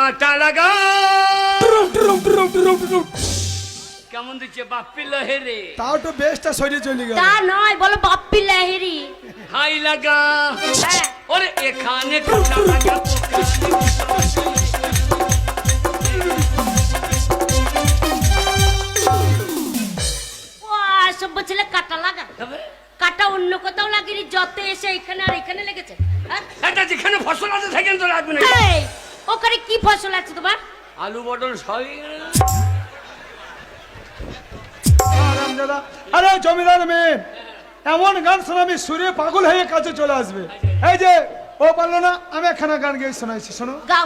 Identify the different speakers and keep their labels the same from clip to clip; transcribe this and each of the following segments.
Speaker 1: কাঁটা লাগা কেমন দিচ্ছে বাপ্পি লহেরে
Speaker 2: তাও তো বেশটা সরে চলে গেল।
Speaker 3: তা নয়, বলো বাপ্পি লাহিরি।
Speaker 1: হাই লাগা
Speaker 3: হ্যাঁ।
Speaker 1: ওরে এখানে কাঁটা লাগা
Speaker 3: ও সভ্য ছেলে কাটা লাগা, কাটা অন্য কোথাও লাগেনি, যত এসে এখানে আর এখানে লেগেছে। হ্যাঁ?
Speaker 1: এটা যেখানে ফসল আছে সেখানে তো লাগবে না।
Speaker 3: এই, ওখানে কি ফসল আছে তোমার?
Speaker 1: আলু পটল সবই
Speaker 2: দাদা, আরে জমিদার মেয়ে এমন গান শোনাবি সুরে পাগল হয়ে কাছে চলে আসবে। এই যে ও পারলো না, আমি একখানা গান গিয়ে শোনাইছি, শোনো।
Speaker 3: গাও।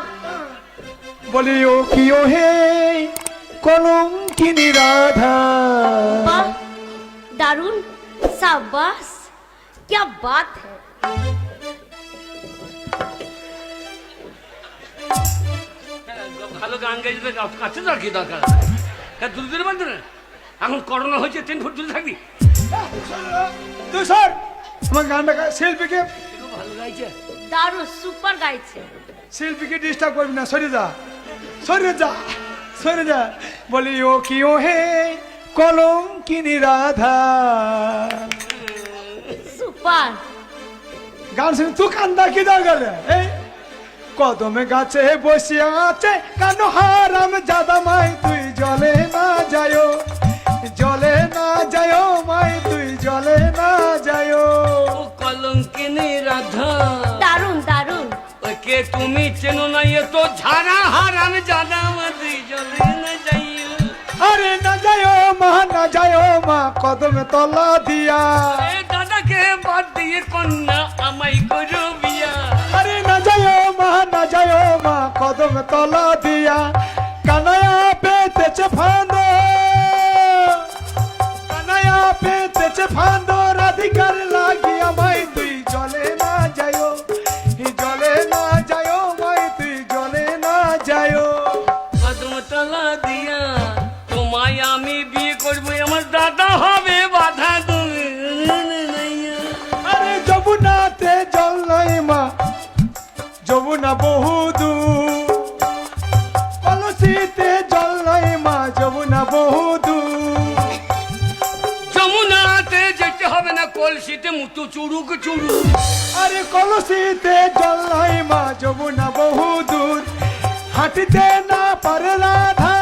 Speaker 2: বলি ও কি ও হে কলঙ্কিনী রাধা,
Speaker 3: বাহ, দারুন, शाबाश, क्या बात है।
Speaker 1: ভালো গান গাইতে কাছে তো আর কি দরকার? দূর দূরে বলতো না, এখন করোনা হয়েছে 10 ফুট দূরে থাকবি।
Speaker 2: তুই স্যার আমার গানটা শিল্পীকে
Speaker 1: খুব ভালো গাইছে।
Speaker 3: দারুন, সুপার গাইছে।
Speaker 2: শিল্পীকে ডিস্টার্ব করবি না, সরে যা সরে যা সরে যা। বলি ও কি ও হে কলঙ্কিনী রাধা।
Speaker 3: সুপার
Speaker 2: গান শুনে তুই কান্দা কি দরকার? এই কদমে গাছে বসে আছে কান হারাম জাদা মাই তুই জলে না যায়ো, জলে না যায়ো মাই তুই জলে না যায়ো।
Speaker 1: ও কলঙ্কিনী রাধা,
Speaker 3: দারুন দারুন।
Speaker 1: ওকে তুমি চেনো না, এ তো ঝাড়া হারাম জাদা মাদি জলে না যাইও।
Speaker 2: আরে না যায়ো মা, না যায়ো মা কদমে তলা দিয়া।
Speaker 1: এ দাদাকে বাদ দিয়ে কন্যা আমাই করো বিয়া।
Speaker 2: আরে না যায়ো মা, না যায়ো মা কদমে তলা দিয়া। কানায়া পেতেছে ফাঁদো, কানায়া পেতেছে ফাঁদো, রাধিকার লাগি আমায় তুই জলে না যায়ো, জলে না যায়ো মাই তুই জলে না যায়ো।
Speaker 1: কদম তলা দিয়া তোমায় আমি বিয়ে করবো, আমার দাদা হবে বাধা তুমি।
Speaker 2: আরে যমুনাতে জল নাই মা, যমুনা বহুদূর, কলসিতে জল নাই মা, যমুনা বহুদূর।
Speaker 1: যমুনাতে যেতে হবে না, কলসিতে মুতু চুরুক চুরুক।
Speaker 2: আরে কলসিতে জল নাই মা, যমুনা বহুদূর। হাঁটিতে না পারে রাধা,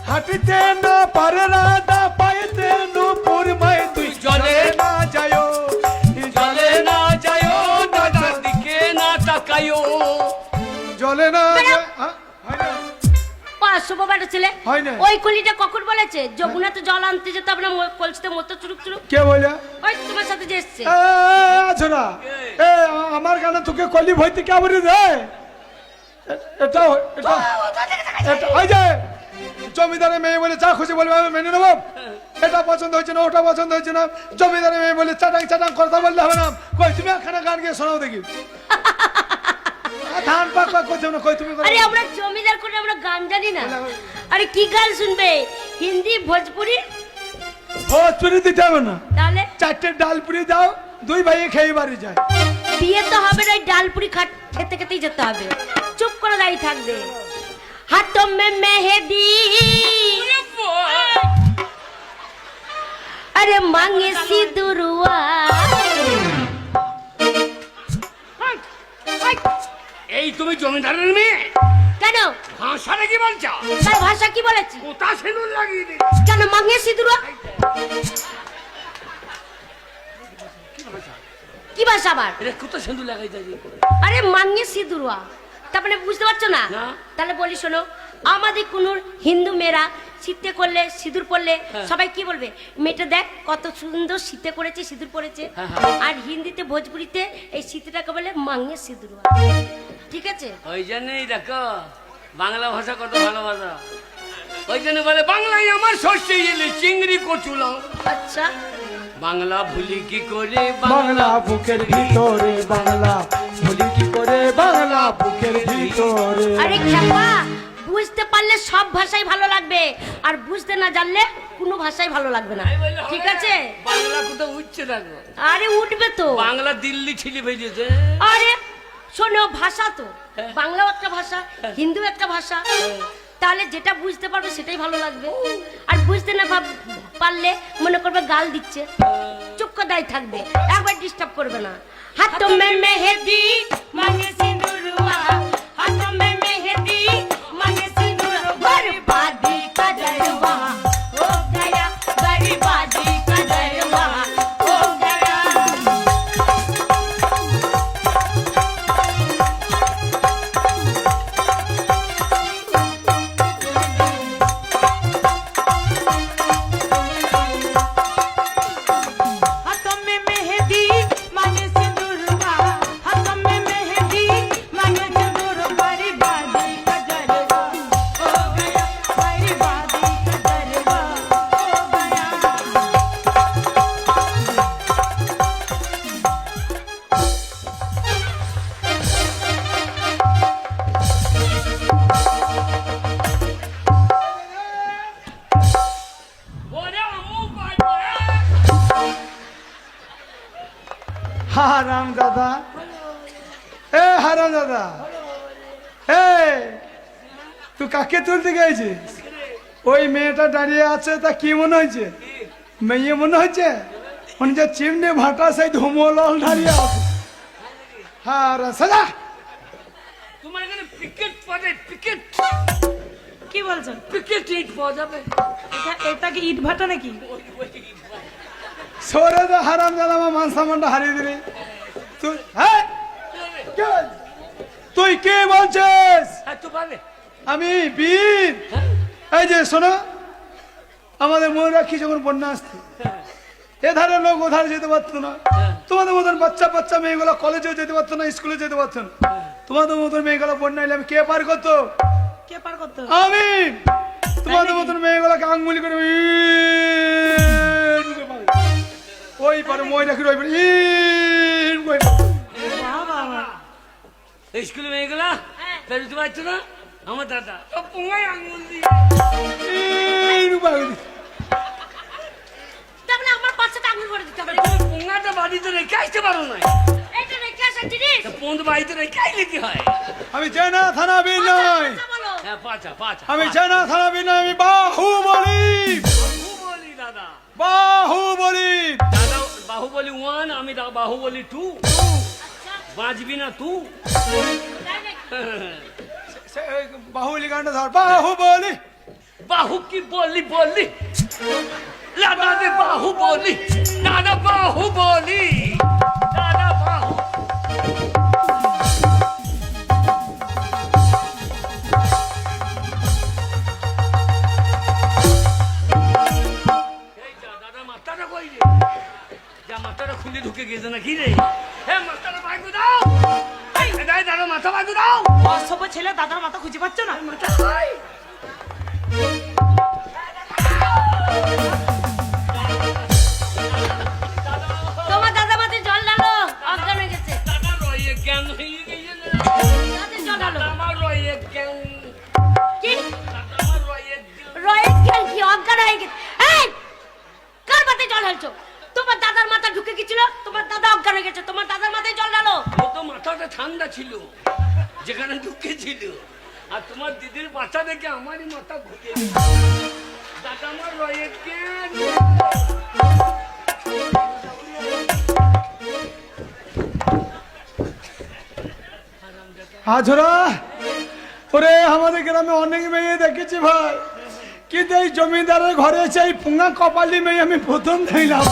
Speaker 2: হাঁটিতে না পারে রাধা, পাইতে নূপুর মাই তুই জলে না যায়ো, জলে না যায়ো দাদা,
Speaker 1: দিকে না তাকায়ো।
Speaker 2: জলে না যায়। হয় না?
Speaker 3: শুভ বাটা ছেলে,
Speaker 2: হয় না।
Speaker 3: ওই কলিটা কখন বলেছে যমুনাতে জল আনতে যেতে হবে না, কলসিতে মতো চুরুক চুরুক?
Speaker 2: কে বলে?
Speaker 3: ওই তো তোমার সাথে যে এসছে।
Speaker 2: আচ্ছা না, আমার গানে তোকে কলি ভইতে কে বলে রে? এটা এটা এটা ওই যে জমিদারের মেয়ে বলে যা খুশি বলবে আমি মেনে নেবো। এটা পছন্দ হয়েছে না, ওটা পছন্দ হয়েছে না, জমিদারের মেয়ে বলে চাটাং চাটাং কথা বললে হবে না। কই তুমি একখানা গান গিয়ে শোনাও দেখি। ধান পাক পাক করছে না, কই তুমি?
Speaker 3: আরে আমরা জমিদার করে আমরা গান জানি না। আরে কি গান শুনবে? হিন্দি, ভোজপুরি?
Speaker 2: ভোজপুরি দিতে হবে না,
Speaker 3: তাহলে
Speaker 2: 4টে ডালপুরি দাও, 2 ভাইয়ে খেয়ে বাড়ি যায়।
Speaker 3: বিয়ে তো হবে না, ডালপুরি খেতে খেতেই যেতে হবে। চুপ করে দাঁড়িয়ে থাকবে। হাতों में मेहंदी, अरे मांगे सिंदूरवा।
Speaker 1: এই তুমি জমিদারের মেয়ে?
Speaker 3: কেন?
Speaker 1: ভাষাটা কি বলছো?
Speaker 3: তার ভাষা কি বলেছি?
Speaker 1: কোথা সেনুর লাগিয়ে দে।
Speaker 3: কেন মাঙ্গে সিঁদুরवा? কি ভাষা আবার?
Speaker 1: এটা কোথা সেন্দুর লাগাই দিই?
Speaker 3: আরে মাঙ্গে সিঁদুরवा, তারপরে বুঝতে পারছো না?
Speaker 1: না।
Speaker 3: তাহলে বলি শোনো, আমাদের কোন হিন্দু মেয়েরা শীতে করলে সিঁদুর পরলে সবাই কি বলবে? মেয়েটা দেখ কত সুন্দর শীতে করেছে, সিঁদুর পরেছে। আর হিন্দিতে ভোজপুরিতে এই শীতটাকে বলে মাঙ্গে সিঁদুরवा। ঠিক আছে?
Speaker 1: ওই জন্যই দেখো বাংলা ভাষা কত ভালো ভাষা। ওই জন্য বলে বাংলায় আমার শস্যে এলে চিংড়ি কচুলাম।
Speaker 3: আচ্ছা,
Speaker 1: বাংলা ভুলি কি করে,
Speaker 2: বাংলা বুকের ভিতরে, বাংলা ভুলি কি করে, বাংলা বুকের ভিতরে।
Speaker 3: আরে খেপা, বুঝতে পারলে সব ভাষাই ভালো লাগবে, আর বুঝতে না জানলে কোনো ভাষাই ভালো লাগবে না। ঠিক আছে?
Speaker 1: বাংলা কোথাও উঠছে দেখো।
Speaker 3: আরে উঠবে তো।
Speaker 1: বাংলা দিল্লি ছিলি ভেজেছে।
Speaker 3: আরে শোনো ভাষা তো বাংলাও একটা ভাষা হিন্দু একটা ভাষা তাহলে যেটা বুঝতে পারবে সেটাই ভালো লাগবে আর বুঝতে না পারলে মনে করবে গাল দিচ্ছে চুপ করে থাকবে একবার ডিস্টার্ব করবে না হাতों में मेहंदी मांगे सिंदूरवा हाथों में मेहंदी मांगे सिंदूर बर्बादी का दरवा हो गया बर्बादी का दरवा हो गया
Speaker 4: हाथों में मेहंदी मांगे सिंदूरवा हाथों में मेहंदी मांगे सिंदूर बर्बादी का दरवा हो गया बर्बादी का दरवा हो गया
Speaker 1: ওরে আমু পাইবে
Speaker 2: হারাম দাদা এ হারাম দাদা এ তুই কাকে তুলতে গেছিস ওই মেয়েটা দাঁড়িয়ে আছে তা কি মনে হয়েছে মেয়ে মনে হচ্ছে মনে হচ্ছে চিমনি ভাটা সেই ধুমোলাল দাঁড়িয়ে আছে হারাম সাজা
Speaker 1: তোমার এখানে পিকেট পাবে পিকেট
Speaker 4: কি বলছো
Speaker 1: পিকেট ইট পাওয়া যাবে
Speaker 4: এটা কি ইট ভাটা নাকি
Speaker 2: সরে দে হারাম দাদা আমার মান সম্মানটা হারিয়ে দিলি তুই হ্যাঁ কে? তুই কে বলছিস
Speaker 1: হ্যাঁ তো পাবে
Speaker 2: আমি বীর এই যে শোনো আমাদের ময়ূরাক্ষী যখন বন্যা আসতো এধারে লোক ওধারে যেতে পারতো না তোমাদের মতন বাচ্চা বাচ্চা মেয়েগুলো কলেজেও যেতে পারতো না স্কুলে যেতে পারতো না তোমাদের মতন মেয়েগুলো বন্যা এলে আমি কে পার করতো
Speaker 4: কে পার করতে
Speaker 2: আমি তোমাদের মতন মেয়েগুলোকে আঙ্গুলি করে ওই পারে ময়ূরাক্ষীর ওই পারে
Speaker 4: বাবা
Speaker 1: স্কুলে মেয়েগুলা পেরোতে পারছো না আমার দাদা সব পুঙ্গাই আঙুল দিয়ে
Speaker 3: তাহলে আমার পাশে আঙুল করে দিতে হবে
Speaker 1: তুমি পুঙ্গাটা বাড়িতে রেখে আসতে পারো না
Speaker 3: এইটা রেখে আসা জিনিস
Speaker 1: পোঁদ বাড়িতে রেখে আইলে কি হয়
Speaker 2: আমি জেনা থানা বীর নয়
Speaker 3: কথা বলো
Speaker 1: হ্যাঁ পাচা পাচা
Speaker 2: আমি জেনা থানা বীর নয় আমি বাহুবলী
Speaker 1: বাহুবলি দাদা
Speaker 2: বাহুবলী
Speaker 1: দাদা বাহুবলি 1 আমি বাহুবলি 2 বাঁচবি না তুই
Speaker 3: তাই নাকি?
Speaker 2: বাহুবলী গানটা ধর বাহুবলী
Speaker 1: বাহু কি বললি বললি দাদা দে বাহু বলি দাদা বাহু বলি দাদা বাহু এই যা দাদা মাথাটা কই রে যা মাথাটা খুলে ঢুকে গেছে না কি রে হে মাথাটা বাইকু দাও এই দাদা মাথা বাইকু দাও
Speaker 4: অসভ্য ছেলে দাদার মাথা খুঁজে পাচ্ছ না
Speaker 1: মাথা কই
Speaker 3: তোমার দাদা মাতে জল ঢালো অজ্ঞান হয়ে গেছে
Speaker 1: দাদা রয়ে জ্ঞান হয়ে গেছে না
Speaker 3: তাতে জল ঢালো
Speaker 1: আমার রয়ে জ্ঞান
Speaker 3: কি
Speaker 1: আমার রয়ে
Speaker 3: রয়েত জ্ঞান কি অজ্ঞান হয়ে গেছে এই কার মাথায় জল ঢালছো তোমার দাদার মাথা ঢুকে গেছিল তোমার দাদা অজ্ঞান হয়ে গেছে তোমার দাদার মাথায় জল ঢালো
Speaker 1: ও তো মাথাটা ঠান্ডা ছিল যেখানে ঢুকেছিল আর তোমার দিদির বাচ্চা দেখে আমারই মাথা ঘুরে দাদা আমার রয়ে জ্ঞান
Speaker 2: আঝরা ওরে আমাদের গ্রামে অনেক মেয়ে দেখেছি ভাই কিন্তু এই জমিদারের ঘরে এসে এই পুঙ্গা কপালি মেয়ে আমি প্রথম দেখলাম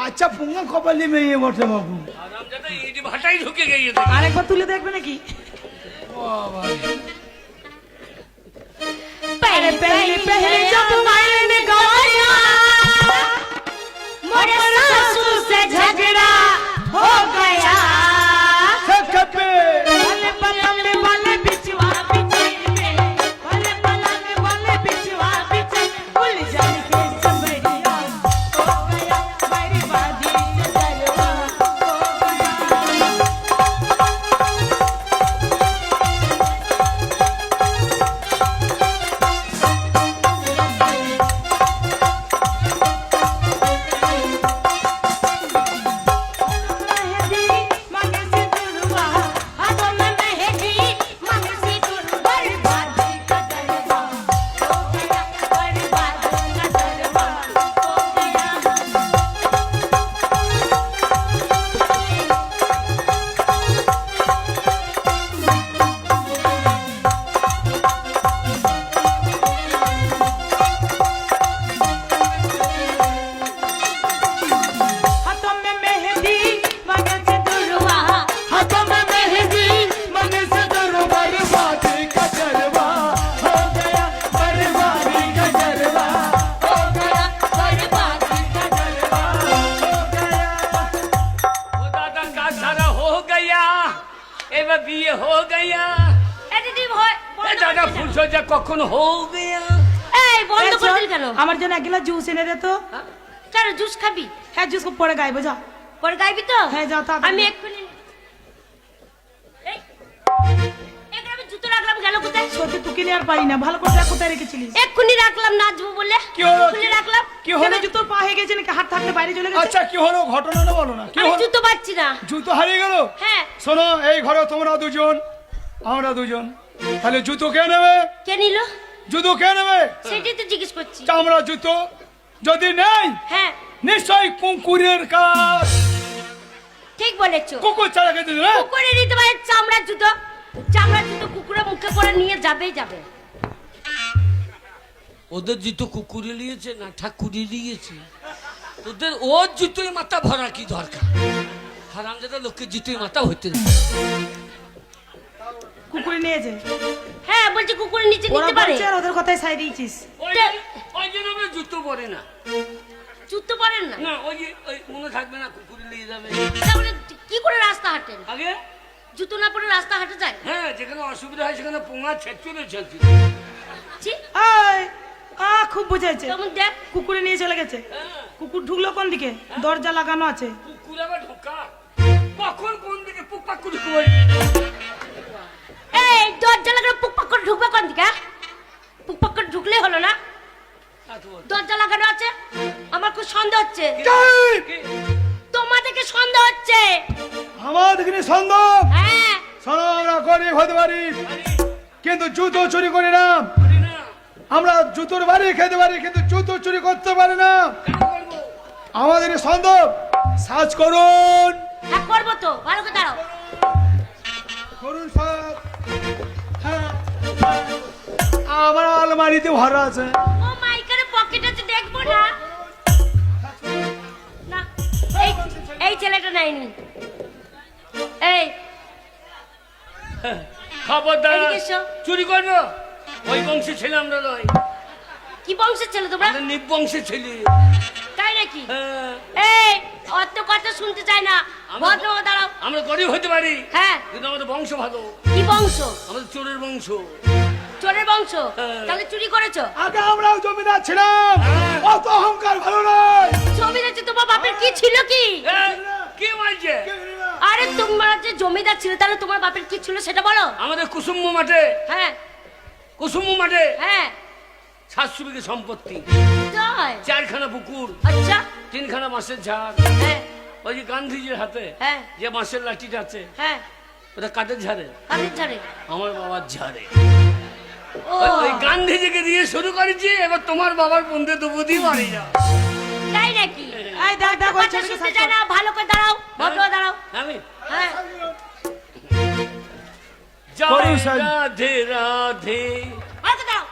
Speaker 2: আচ্ছা পুঙ্গা কপালি মেয়ে বটে বাবু
Speaker 1: আরামজাদা ইট ভাটাই ঢুকে গিয়েছে
Speaker 4: আরেকবার তুলে দেখবে নাকি
Speaker 3: पहले पहले पहले जब मैंने गाया मोरे सासू से झगड़ा हो गया
Speaker 4: भले पलंग वाले बिचवा बिचे में भले पलंग वाले बिचवा बिचे भूल जान के सबरिया हो गया बर्बादी से दरवा हो गया
Speaker 1: এবার বিয়ে হো গয়া
Speaker 3: এ দিদি ভয়
Speaker 1: এ দাদা ফুলসজ্জা কখন হো গয়া
Speaker 3: এই বন্ধ করে দিল কেন?
Speaker 4: আমার জন্য এক গ্লাস জুস এনে দে তো।
Speaker 3: কেন জুস খাবি?
Speaker 4: হ্যাঁ জুস পরে গাইবো যা।
Speaker 3: পরে গাইবি তো?
Speaker 4: হ্যাঁ, যাও তাড়াতাড়ি।
Speaker 3: আমি এক্ষুনি এই এখানে আমি জুতো রাখলাম গেল কোথায়?
Speaker 4: সত্যি তুই কিনে আর পারি না, ভালো করে দেখ কোথায় রেখেছিলিস।
Speaker 3: এক্ষুনি রাখলাম নাচবো বলে
Speaker 2: কি হলো?
Speaker 3: এক্ষুনি রাখলাম।
Speaker 2: কি হলো?
Speaker 4: কেন জুতোর পা হয়ে গেছে নাকি হাত থাকতে বাইরে চলে গেছে?
Speaker 2: আচ্ছা কি হলো ঘটনাটা বলো না কি
Speaker 3: আমি
Speaker 2: হলো?
Speaker 3: জুতো পাচ্ছি না।
Speaker 2: জুতো হারিয়ে গেল?
Speaker 3: হ্যাঁ
Speaker 2: শোনো এই ঘরে তোমরা দুজন আমরা দুজন, তাহলে জুতো কে নেবে?
Speaker 3: কে নিল?
Speaker 2: জুতো কে নেবে?
Speaker 3: সেটাই তো জিজ্ঞেস করছি।
Speaker 2: চামড়া জুতো যদি নেই
Speaker 3: হ্যাঁ
Speaker 2: নিশ্চয়ই কুকুরের কাজ।
Speaker 3: ঠিক বলেছো।
Speaker 2: কুকুর ছাড়া খেতে দেবে?
Speaker 3: কুকুরে নিতে পারে চামড়ার জুতো। চামড়ার জুতো কুকুরের মুখে করে নিয়ে যাবেই যাবে।
Speaker 1: ওদের জুতো কুকুরে নিয়েছে না ঠাকুরে নিয়েছে? ওদের ওর জুতোয় মাথা ভরা কি দরকার? হারামজাদা লোকের জুতোয় মাথা হইতে না।
Speaker 4: কুকুরে নিয়েছে।
Speaker 3: হ্যাঁ বলছি কুকুরে নিচে
Speaker 4: ওরা
Speaker 3: নিতে পারে।
Speaker 4: বলছে আর ওদের কথাই সাই দিয়েছিস।
Speaker 1: ওই জন্য আমরা জুতো পরে না।
Speaker 3: জুতো পরেন না?
Speaker 1: না ওই যে ওই মনে থাকবে না কুকুরে নিয়ে যাবে।
Speaker 3: তাহলে কি করে রাস্তা হাঁটেন?
Speaker 1: আগে
Speaker 3: জুতো না পরে রাস্তা হাঁটা যায়?
Speaker 1: হ্যাঁ যেখানে অসুবিধা হয় সেখানে পোঙা ছেঁচড়ে ছেঁচড়ে।
Speaker 3: ছি,
Speaker 4: আয় খুব বুঝাইছে।
Speaker 3: কেমন দেখ।
Speaker 4: কুকুরে নিয়ে চলে গেছে।
Speaker 1: হ্যাঁ
Speaker 4: কুকুর ঢুকলো কোন দিকে? দরজা লাগানো আছে।
Speaker 1: কুকুর আবার ঢোকা কখন কোন দিকে পুকপাক করে ঢুকবে?
Speaker 3: এই দরজা লাগানো পুকপাক করে ঢুকবে কোন দিকে? পুকপাক করে ঢুকলেই হলো না? দরজা লাগানো আছে। আমার খুব সন্দেহ হচ্ছে। তোমাদেরকে সন্দেহ হচ্ছে।
Speaker 2: আমাদের এখানে সন্দেহ?
Speaker 3: হ্যাঁ
Speaker 2: শোনো আমরা গরিব হতে পারি কিন্তু জুতো চুরি করি না। আমরা জুতোর বাড়ি খেতে পারি কিন্তু জুতো চুরি করতে পারি না। আমাদের এই সন্দেহ সার্চ করুন।
Speaker 3: হ্যাঁ করবো তো, ভালো করে দাঁড়াও।
Speaker 2: করুন স্যার। হ্যাঁ আমার আলমারিতে ভরা আছে।
Speaker 3: ও মাইকারে পকেট আছে দেখবো না? না এই এই ছেলেটা নাইনি। এই
Speaker 1: খবরদার
Speaker 3: এদিকে এসো।
Speaker 1: চুরি করবো? ওই বংশে ছেলে আমরা নয়,
Speaker 3: কি বংশের ছেলে তোমরা?
Speaker 1: আমরা নিবংশের ছেলে।
Speaker 3: তাই নাকি?
Speaker 1: হ্যাঁ,
Speaker 3: এই অত কথা শুনতে চাই না, ভদ্র হয়ে দাঁড়াও।
Speaker 1: আমরা গরিব হতে পারি
Speaker 3: হ্যাঁ
Speaker 1: কিন্তু আমাদের বংশ ভালো।
Speaker 3: কি বংশ?
Speaker 1: আমাদের চোরের বংশ।
Speaker 3: চোরের বংশ?
Speaker 1: হ্যাঁ।
Speaker 3: তাহলে চুরি করেছো?
Speaker 2: আগে আমরাও জমিদার ছিলাম।
Speaker 1: হ্যাঁ।
Speaker 2: অত অহংকার ভালো নয়।
Speaker 3: ছবি দেখছি তোমার বাপের কি ছিল কি?
Speaker 1: এ, কি বলছে?
Speaker 3: আরে তোমরা যে জমিদার ছিল তাহলে তোমার বাপের কি ছিল সেটা বলো।
Speaker 1: আমাদের কুসুম মাঠে,
Speaker 3: হ্যাঁ
Speaker 1: কুসুম মাঠে
Speaker 3: হ্যাঁ
Speaker 1: 700 বিঘে সম্পত্তি,
Speaker 3: তাই?
Speaker 1: 4খানা পুকুর,
Speaker 3: আচ্ছা
Speaker 1: 3খানা বাঁশের ঝাড়।
Speaker 3: হ্যাঁ
Speaker 1: ওই যে গান্ধীজির হাতে
Speaker 3: হ্যাঁ
Speaker 1: যে বাঁশের লাঠিটা আছে
Speaker 3: হ্যাঁ
Speaker 1: ওটা কাদের ঝাড়ে?
Speaker 3: কাদের ছাড়ে?
Speaker 1: আমার বাবার ঝাড়ে।
Speaker 3: ও
Speaker 1: ওই গান্ধীজিকে দিয়ে শুরু করেছি, এবার তোমার বাবার বন্ধে দুবুদি মারি যাও।
Speaker 3: তাই নাকি?
Speaker 4: এই দেখ দেখ ওই
Speaker 3: কথা
Speaker 4: ছেলেকে
Speaker 3: শুনতে
Speaker 4: সার্চ
Speaker 3: চাই
Speaker 4: কর।
Speaker 3: না, ভালো করে দাঁড়াও, ভদ্র হয়ে দাঁড়াও।
Speaker 1: আমি
Speaker 3: হ্যাঁ
Speaker 1: জয়
Speaker 2: করুন স্যার।
Speaker 1: রাধে রাধে।
Speaker 3: ভালো করে দাঁড়াও।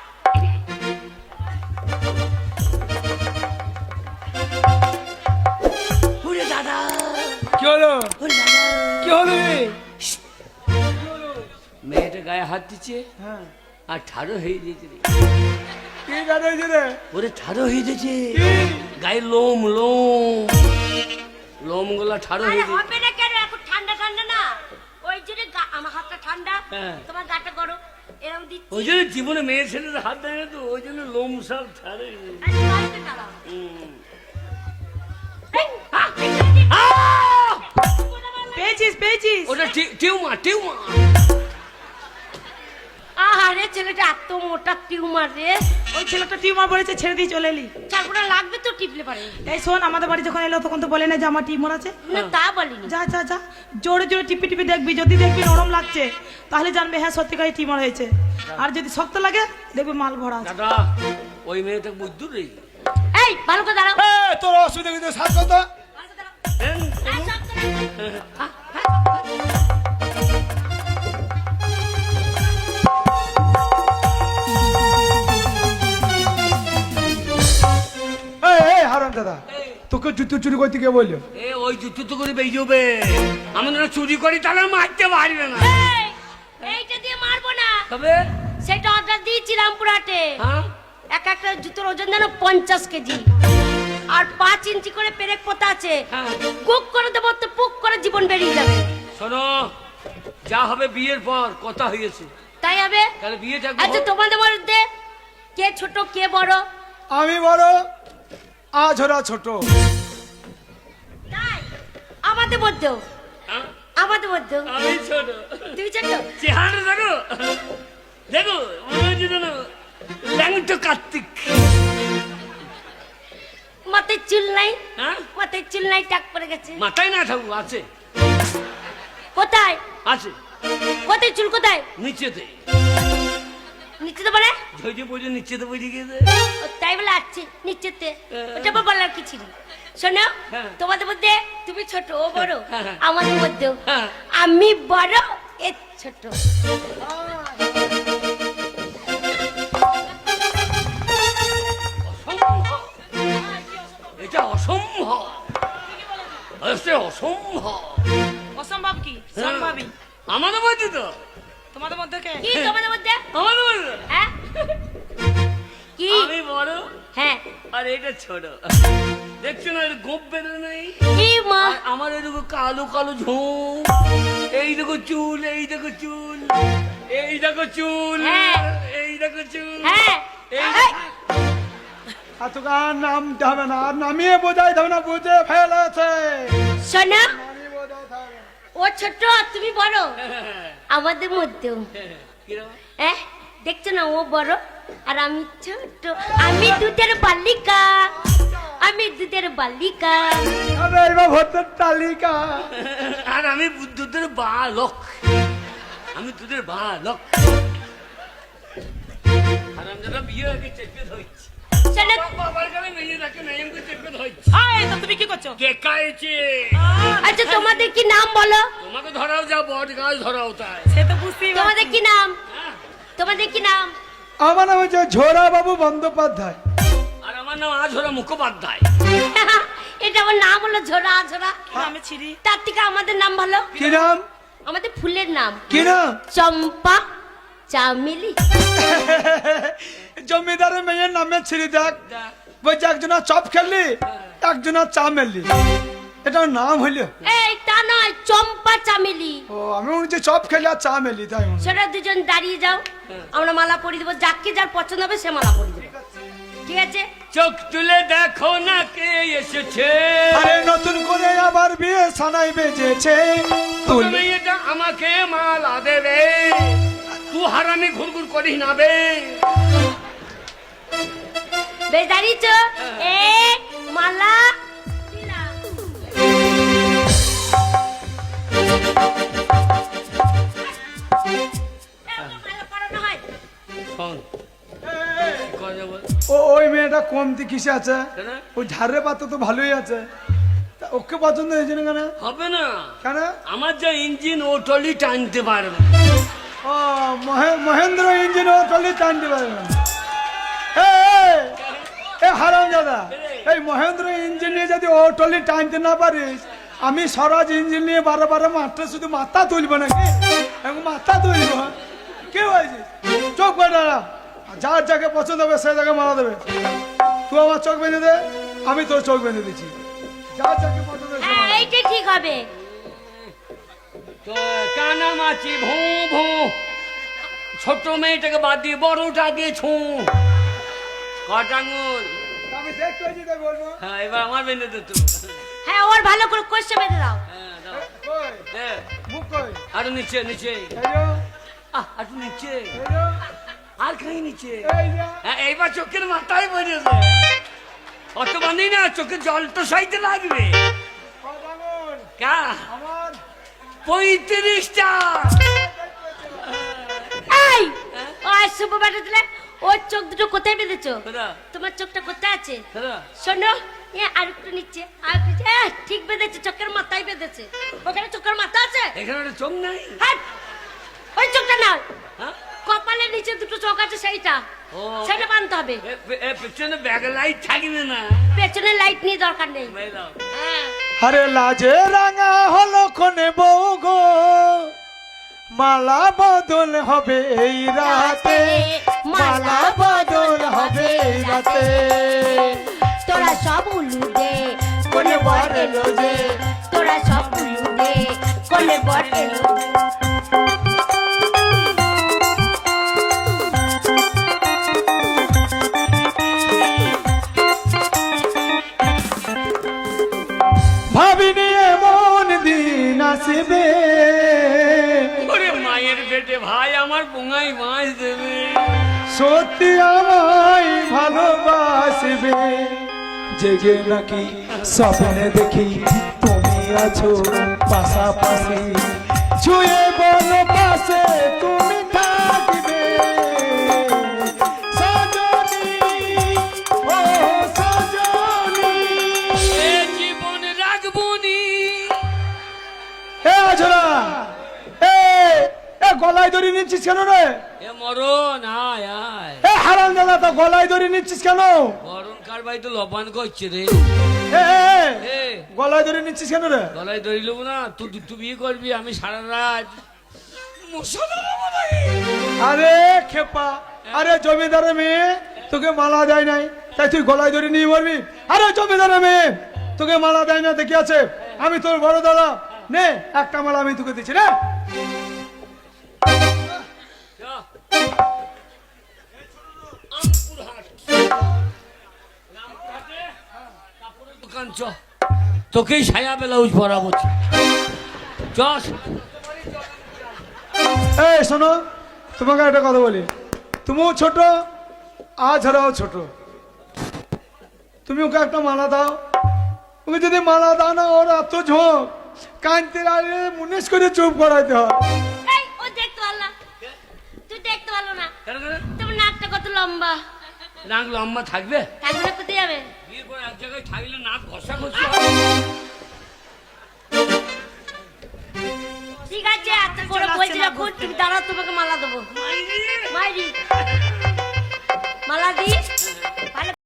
Speaker 1: ওরে দাদা,
Speaker 2: কি হলো?
Speaker 1: ওরে দাদা।
Speaker 2: কি হলো রে?
Speaker 1: মেয়েটা গায়ে হাত দিচ্ছে
Speaker 2: হ্যাঁ
Speaker 1: আর ঠাড়ো হয়ে দিয়েছে রে।
Speaker 2: কি জানাইছি রে?
Speaker 1: ওরে ঠাড়ো হয়ে দিয়েছে
Speaker 2: কি?
Speaker 1: গায়ে লোম লোম লোম গুলা ঠাড়ো
Speaker 3: আরে
Speaker 1: হয়ে দিয়েছে।
Speaker 3: হবে না কেন, এখন ঠান্ডা ঠান্ডা না, ওই জন্য আমার হাতটা ঠান্ডা,
Speaker 1: হ্যাঁ।
Speaker 3: তোমার গাটা গরম, এরকম দিচ্ছি।
Speaker 1: ওই জন্য জীবনে মেয়ে ছেলের হাত দেয় না তো, ওই জন্য লোম সব ঠাড়ো হয়ে যায়।
Speaker 3: আরে বাড়িতে দাঁড়াও।
Speaker 1: হুম।
Speaker 3: এই, এখানে দিচ্ছি।
Speaker 1: আহ!
Speaker 4: পেয়েছিস পেয়েছিস?
Speaker 1: ওটা টিউমার টিউমার।
Speaker 3: আহারে ছেলেটা এত মোটা টিউমার রে।
Speaker 4: ওই ছেলেটা টিউমার পড়েছে, ছেড়ে দিয়ে চলে এলি।
Speaker 3: চারপোটা লাগবে তো টিপলে পারে।
Speaker 4: এই শোন, আমাদের বাড়ি যখন এলো তখন তো বলে না যে আমার টিউমার আছে।
Speaker 3: না তা বলিনি।
Speaker 4: যা যা যা জোরে জোরে টিপি টিপি দেখবি, যদি দেখবি নরম লাগছে তাহলে জানবে হ্যাঁ সত্যিকারই টিউমার হয়েছে, আর যদি শক্ত লাগে দেখবি মাল ভরা আছে।
Speaker 1: দাদা ওই মেয়েটা বুদ্ধু রে।
Speaker 3: এই ভালো করে দাঁড়াও।
Speaker 2: এ, তোর অসুবিধা কিন্তু সাত কথা।
Speaker 3: ভালো করে দাঁড়াও।
Speaker 1: হ্যাঁ?
Speaker 3: এই, শক্ত লাগবে। হ্যাঁ, হ্যাঁ।
Speaker 2: হারাম দাদা তোকে জুতো চুরি করতে কে বললো?
Speaker 1: এ ওই জুতো তো করে বেজবে, আমরা না চুরি করি তাহলে মারতে পারবে না।
Speaker 3: এই, এইটা দিয়ে মারবো না,
Speaker 1: তবে
Speaker 3: সেটা অর্ডার দিয়েছি রামপুরহাটে।
Speaker 1: হ্যাঁ
Speaker 3: এক একটা জুতোর ওজন যেন 50 কেজি, আর 5 ইঞ্চি করে পেরেক পোতা আছে।
Speaker 1: হ্যাঁ।
Speaker 3: কুক করে দেবো তো পুক করে জীবন বেরিয়ে যাবে।
Speaker 1: শোনো যা হবে বিয়ের পর কথা হয়েছে,
Speaker 3: তাই হবে।
Speaker 1: তাহলে বিয়েটা
Speaker 3: আচ্ছা তোমাদের মধ্যে কে ছোট কে বড়?
Speaker 2: আমি বড়, আঝরা ছোট।
Speaker 3: তাই আমাদের মধ্যেও,
Speaker 1: হ্যাঁ?
Speaker 3: আমাদের মধ্যেও
Speaker 1: আমি ছোট।
Speaker 3: তুই ছোট।
Speaker 1: চেহারা দেখো, দেখো মনে হচ্ছে যেন ল্যাংটো কার্তিক।
Speaker 3: মাথায় চুল নাই,
Speaker 1: হ্যাঁ?
Speaker 3: মাথায় চুল নাই, টাক পড়ে গেছে।
Speaker 1: মাথায় না ঠাকুর আছে,
Speaker 3: কোথায়
Speaker 1: আছে
Speaker 3: কোথায় চুল কোথায়?
Speaker 1: নিচেতে,
Speaker 3: নিচেতে বলে?
Speaker 1: ঝইঝে পড়ে নিচেতে পড়ে গিয়েছে।
Speaker 3: ও, তাই বলে আছে নিচেতে, ওটা আবার বলার কি ছিল? শোনো,
Speaker 1: হ্যাঁ।
Speaker 3: তোমাদের মধ্যে তুমি ছোট ও বড়,
Speaker 1: হ্যাঁ।
Speaker 3: আমাদের মধ্যেও
Speaker 1: হ্যাঁ।
Speaker 3: আমি বড় এ ছোট।
Speaker 1: অসম্ভব, এটা অসম্ভব, অসম্ভব।
Speaker 4: অসম্ভব কি সম্ভবই।
Speaker 1: আমাদের মধ্যে তো,
Speaker 4: তোমাদের মধ্যে কে?
Speaker 3: কি তোমাদের মধ্যে?
Speaker 1: আমাদের মধ্যে
Speaker 3: হ্যাঁ কি?
Speaker 1: আমি বড়
Speaker 3: হ্যাঁ
Speaker 1: আর এটা ছোট। দেখছো না এর গোপ বেরো নেই,
Speaker 3: কি মা?
Speaker 1: আর আমার এদিকে কালো কালো ঝোঁক, এই দেখো চুল, এই দেখো চুল, এই দেখো চুল,
Speaker 3: হ্যাঁ।
Speaker 1: এই দেখো চুল,
Speaker 3: হ্যাঁ
Speaker 1: এই
Speaker 3: এই,
Speaker 2: আর তোকে আর নামতে হবে না, আর নামিয়ে বোঝাইতে হবে না, বুঝে ফেলেছে।
Speaker 3: শোনো,
Speaker 2: নামিয়ে বোঝাইতে হবে না।
Speaker 3: ও ছোট আর তুমি বড় আমাদের মধ্যেও।
Speaker 1: কিরকম?
Speaker 3: দেখছো না ও বড় আর আমি ছোট। আমি দুধের বালিকা, আমি দুধের বালিকা।
Speaker 2: আরে এবার ভোটের তালিকা।
Speaker 1: আর আমি দুধের বালক, আমি দুধের বালক। আর আমি যারা বিয়ে আগে চেপে ধরছি,
Speaker 3: শোনো,
Speaker 1: বাবার কাছে মেয়ে রাখে নাই, আমি চেপে ধরছি।
Speaker 4: আয় তো তুমি কি করছো?
Speaker 1: কে খাইছে?
Speaker 3: আচ্ছা তোমাদের কি নাম বলো?
Speaker 1: তোমাকে ধরাও যা, বট গাছ ধরাও তাই।
Speaker 4: সে তো বুঝতেই পারছি।
Speaker 3: তোমাদের কি নাম?
Speaker 1: হ্যাঁ?
Speaker 3: তোমাদের কি নাম?
Speaker 2: আমার নাম হচ্ছে ঝোরা বাবু বন্দ্যোপাধ্যায়।
Speaker 1: আর আমার নাম আঝরা মুখোপাধ্যায়।
Speaker 3: এটা আমার নাম হলো ঝোরা ঝোরা।
Speaker 4: আমি ছিড়ি।
Speaker 3: তার থেকে আমাদের নাম ভালো।
Speaker 2: কি নাম?
Speaker 3: আমাদের ফুলের নাম
Speaker 2: কি নাম?
Speaker 3: চম্পা চামেলি।
Speaker 2: জমিদারের মেয়ের নামে ছিঁড়ি দেখ, বলছে একজনা চপ খেললি, একজনা চা মেললি, এটার নাম হইলো।
Speaker 3: এই তা নয়, চম্পা চামেলি।
Speaker 2: ও আমি মনে হচ্ছে চপ খেলে আর চা মেলি, তাই মনে হয়।
Speaker 3: সেটা দুজন দাঁড়িয়ে যাও, আমরা মালা পরিয়ে দেবো, যাকে যার পছন্দ হবে সে মালা পরিয়ে দেবো, ঠিক আছে?
Speaker 1: চোখ তুলে দেখো না কে এসেছে,
Speaker 2: আরে নতুন করে আবার বিয়ে সানাই বেজেছে।
Speaker 1: তুমি এটা আমাকে মালা দেবে, তুই হারামি ঘুরঘুর করিস না বে।
Speaker 3: বেশ দাঁড়িয়েছ, এ মালা দিলাম। এরকম মালা পরানো হয়?
Speaker 1: শোন, কি কথা বল?
Speaker 2: ওই মেয়েটা কমতি কিসে আছে?
Speaker 1: কেন?
Speaker 2: ওই ঝাড়ে পাতা তো ভালোই আছে, তা ওকে পছন্দ হয়েছে না কেন?
Speaker 1: হবে না,
Speaker 2: কেন?
Speaker 1: আমার যা ইঞ্জিন ও টলি টানতে পারবে।
Speaker 2: ও মহেন্দ্র ইঞ্জিন ও টলি টানতে পারবে না। এ হারাম দাদা, এই মহেন্দ্র ইঞ্জিন নিয়ে যদি ও টলি টানতে না পারিস, আমি স্বরাজ ইঞ্জিন নিয়ে বারো বারো মাঠটা শুধু মাথা তুলবো নাকি? এখন মাথা তুলবো, কে হয়েছে? চোখ বেঁধে দাঁড়া, যার যাকে পছন্দ হবে সে যাকে মারা দেবে। তুই আমার চোখ বেঁধে দে, আমি তোর চোখ বেঁধে দিচ্ছি, যার যাকে পছন্দ হবে সে মারা দেবে।
Speaker 3: এইটাই ঠিক হবে।
Speaker 1: তো কানা মাছি ভো ভো, ছোট মেয়েটাকে বাদ দিয়ে বড়টা দিয়ে ছু কটাঙ্গুল।
Speaker 2: আমি দেখতে হয়েছি তাই বলবো।
Speaker 1: হ্যাঁ, এবার আমার বেঁধে দে তুই।
Speaker 3: হ্যাঁ ওর ভালো করে কষে বেঁধে দাও।
Speaker 1: হ্যাঁ, দাও।
Speaker 2: কই?
Speaker 1: দে।
Speaker 2: মুখ কই?
Speaker 1: আরো নিচে নিচে,
Speaker 2: এই যে,
Speaker 1: আরো নিচে,
Speaker 2: এই যে,
Speaker 1: আর খাই নিচে।
Speaker 2: এই যে।
Speaker 1: হ্যাঁ, এইবার চোখের মাথায় পড়েছে, অত বান্ধি না, চোখে জল তো সাইতে লাগবে।
Speaker 2: কটাঙ্গুল,
Speaker 1: কা
Speaker 2: আমার
Speaker 1: 35টা।
Speaker 3: এই ওই শুভ বাটা দিলে, ওর চোখ দুটো কোথায় বেঁধেছো?
Speaker 1: দাদা
Speaker 3: তোমার চোখটা কোথায় আছে?
Speaker 1: দাদা,
Speaker 3: শোনো, আর একটু নিচে, আর একটু নিচে। ঠিক বেঁধেছে, চোখের মাথায় বেঁধেছে। ওখানে চোখের মাথা আছে?
Speaker 1: এখানে একটা চোখ নাই।
Speaker 3: হাট, ওই চোখটা না,
Speaker 1: হ্যাঁ,
Speaker 3: কপালের নিচে দুটো চোখ আছে সেইটা,
Speaker 1: ও।
Speaker 3: সেটা বানতে হবে।
Speaker 1: পেছনে ব্যাগ লাইট থাকবে না।
Speaker 3: পেছনে লাইট নিয়ে দরকার নেই।
Speaker 1: মেলাও।
Speaker 3: হ্যাঁ
Speaker 2: আরে লাজে রাঙা হলো কোনে বউ গো, মালা বদল হবে এই রাতে, মালা বদল হবে এই রাতে।
Speaker 3: তোরা সব উলু দে,
Speaker 2: কোনে বর এলো যে,
Speaker 3: তোরা সব উলু দে, কোনে বর এলো।
Speaker 1: আমার পোঙাই মাছ দেবে।
Speaker 2: সত্যি আমায় ভালোবাসবে, জেগে নাকি স্বপ্নে দেখি তুমি আছো পাশাপাশি, ছুঁয়ে বলো পাশে তুমি থাকবে সজনী, ও সজনী।
Speaker 1: এ জীবন রাখবনি।
Speaker 2: এ আজরা, এ এ গলায় দড়ি নিচ্ছিস কেন রে?
Speaker 1: এ মরণ আয় আয়।
Speaker 2: এ হারাম দাদা, তো গলায় দড়ি নিচ্ছিস কেন?
Speaker 1: মরণ কার ভাই তো লবান করছে রে।
Speaker 2: এ এ,
Speaker 1: এ
Speaker 2: গলায় দড়ি নিচ্ছিস কেন রে?
Speaker 1: গলায় দড়ি নেবো না, তুই তুই বিয়ে করবি, আমি সারা রাত মশা ধরাবো নাকি?
Speaker 2: আরে খেপা, আরে জমিদারের মেয়ে তোকে মালা দেয় নাই, তাই তুই গলায় দড়ি নিয়ে মরবি? আরে জমিদারের মেয়ে তোকে মালা দেয় না দেখি আছে, আমি তোর বড় দাদা, নে একটা মালা আমি তোকে দিচ্ছি রে।
Speaker 1: যা। আমপুর হাট। রামপুরহাটে কাপড়ের দোকান চ, তোকেই সায়া ব্লাউজ পরাবো। চল।
Speaker 2: এই শোনো, তোমাকে একটা কথা বলি, তুমিও ছোট আজরাও ছোট, তুমি ওকে একটা মালা দাও। ওকে যদি মালা দাও না, ওর এত ঝোঁক, কানতে আগে মুনিশ করে চুপ করাইতে হয়।
Speaker 3: এই ও দেখতে ভালো না, তুই দেখতে ভালো না,
Speaker 1: কেন কেন?
Speaker 3: তোমার নাকটা কত লম্বা,
Speaker 1: নাক লম্বা থাকবে?
Speaker 3: থাকবে না, কোথায় যাবে?
Speaker 1: বিয়ের পর এক জায়গায় থাকলে নাক ঘষা ঘষি।
Speaker 3: ঠিক আছে, এত করে বলছি যখন, তুমি দাঁড়াও, তোমাকে মালা দেবো। মাইরি মালা দি।